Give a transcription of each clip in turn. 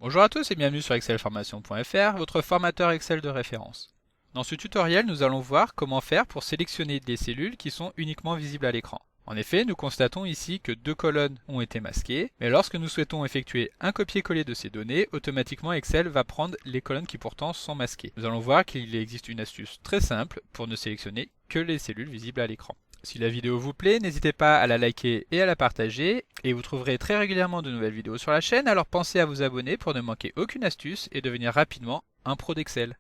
Bonjour à tous et bienvenue sur excelformation.fr, votre formateur Excel de référence. Dans ce tutoriel, nous allons voir comment faire pour sélectionner des cellules qui sont uniquement visibles à l'écran. En effet, nous constatons ici que deux colonnes ont été masquées, mais lorsque nous souhaitons effectuer un copier-coller de ces données, automatiquement Excel va prendre les colonnes qui pourtant sont masquées. Nous allons voir qu'il existe une astuce très simple pour ne sélectionner que les cellules visibles à l'écran. Si la vidéo vous plaît, n'hésitez pas à la liker et à la partager, et vous trouverez très régulièrement de nouvelles vidéos sur la chaîne, alors pensez à vous abonner pour ne manquer aucune astuce et devenir rapidement un pro d'Excel.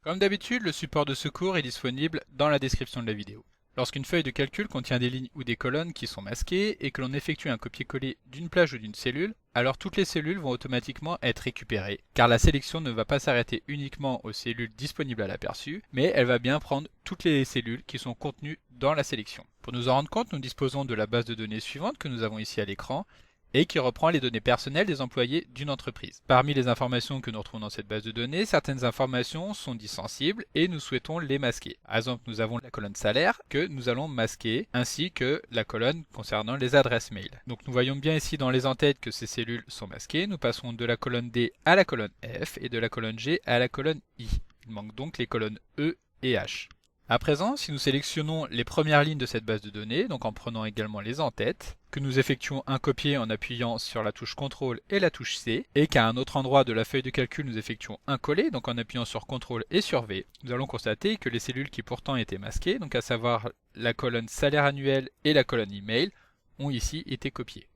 Comme d'habitude, le support de secours est disponible dans la description de la vidéo. Lorsqu'une feuille de calcul contient des lignes ou des colonnes qui sont masquées et que l'on effectue un copier-coller d'une plage ou d'une cellule, alors toutes les cellules vont automatiquement être récupérées, car la sélection ne va pas s'arrêter uniquement aux cellules disponibles à l'aperçu, mais elle va bien prendre toutes les cellules qui sont contenues dans la sélection. Pour nous en rendre compte, nous disposons de la base de données suivante que nous avons ici à l'écran, et qui reprend les données personnelles des employés d'une entreprise. Parmi les informations que nous retrouvons dans cette base de données, certaines informations sont dites sensibles et nous souhaitons les masquer. Par exemple, nous avons la colonne salaire que nous allons masquer, ainsi que la colonne concernant les adresses mail. Donc nous voyons bien ici dans les en-têtes que ces cellules sont masquées. Nous passons de la colonne D à la colonne F et de la colonne G à la colonne I. Il manque donc les colonnes E et H. À présent, si nous sélectionnons les premières lignes de cette base de données, donc en prenant également les en-têtes, que nous effectuons un copier en appuyant sur la touche CTRL et la touche C, et qu'à un autre endroit de la feuille de calcul nous effectuons un coller, donc en appuyant sur CTRL et sur V, nous allons constater que les cellules qui pourtant étaient masquées, donc à savoir la colonne salaire annuel et la colonne email, ont ici été copiées.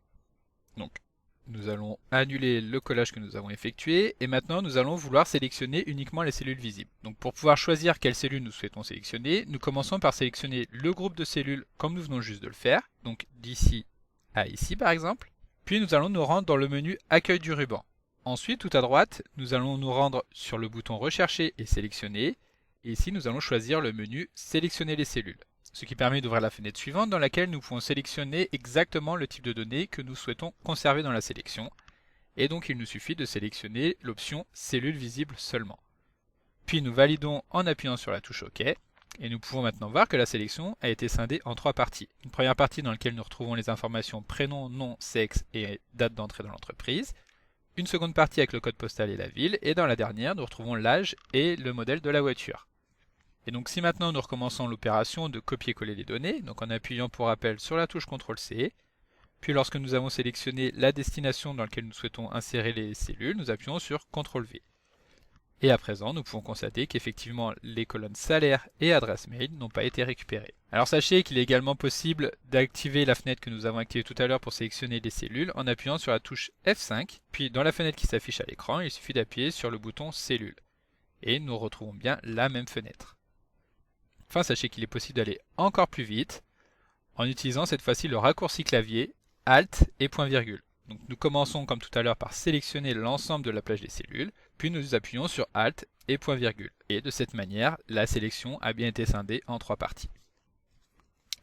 Donc, nous allons annuler le collage que nous avons effectué et maintenant nous allons vouloir sélectionner uniquement les cellules visibles. Donc pour pouvoir choisir quelles cellules nous souhaitons sélectionner, nous commençons par sélectionner le groupe de cellules comme nous venons juste de le faire, donc d'ici à ici par exemple. Puis nous allons nous rendre dans le menu Accueil du ruban. Ensuite, tout à droite, nous allons nous rendre sur le bouton Rechercher et sélectionner. Et ici, nous allons choisir le menu Sélectionner les cellules, ce qui permet d'ouvrir la fenêtre suivante dans laquelle nous pouvons sélectionner exactement le type de données que nous souhaitons conserver dans la sélection. Et donc il nous suffit de sélectionner l'option Cellules visibles seulement. Puis nous validons en appuyant sur la touche OK. Et nous pouvons maintenant voir que la sélection a été scindée en trois parties. Une première partie dans laquelle nous retrouvons les informations prénom, nom, sexe et date d'entrée dans l'entreprise. Une seconde partie avec le code postal et la ville. Et dans la dernière, nous retrouvons l'âge et le modèle de la voiture. Et donc si maintenant nous recommençons l'opération de copier-coller les données, donc en appuyant pour rappel sur la touche CTRL-C, puis lorsque nous avons sélectionné la destination dans laquelle nous souhaitons insérer les cellules, nous appuyons sur CTRL-V. Et à présent, nous pouvons constater qu'effectivement les colonnes salaire et adresse mail n'ont pas été récupérées. Alors sachez qu'il est également possible d'activer la fenêtre que nous avons activée tout à l'heure pour sélectionner les cellules en appuyant sur la touche F5, puis dans la fenêtre qui s'affiche à l'écran, il suffit d'appuyer sur le bouton Cellules. Et nous retrouvons bien la même fenêtre. Enfin, sachez qu'il est possible d'aller encore plus vite en utilisant cette fois-ci le raccourci clavier Alt et point virgule. Donc nous commençons comme tout à l'heure par sélectionner l'ensemble de la plage des cellules, puis nous appuyons sur Alt et point virgule. Et de cette manière, la sélection a bien été scindée en trois parties.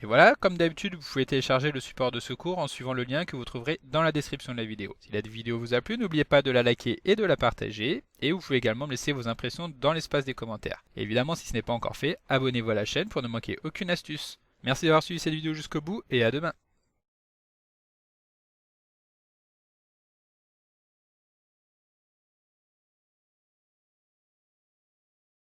Et voilà, comme d'habitude, vous pouvez télécharger le support de secours en suivant le lien que vous trouverez dans la description de la vidéo. Si la vidéo vous a plu, n'oubliez pas de la liker et de la partager. Et vous pouvez également me laisser vos impressions dans l'espace des commentaires. Et évidemment, si ce n'est pas encore fait, abonnez-vous à la chaîne pour ne manquer aucune astuce. Merci d'avoir suivi cette vidéo jusqu'au bout et à demain.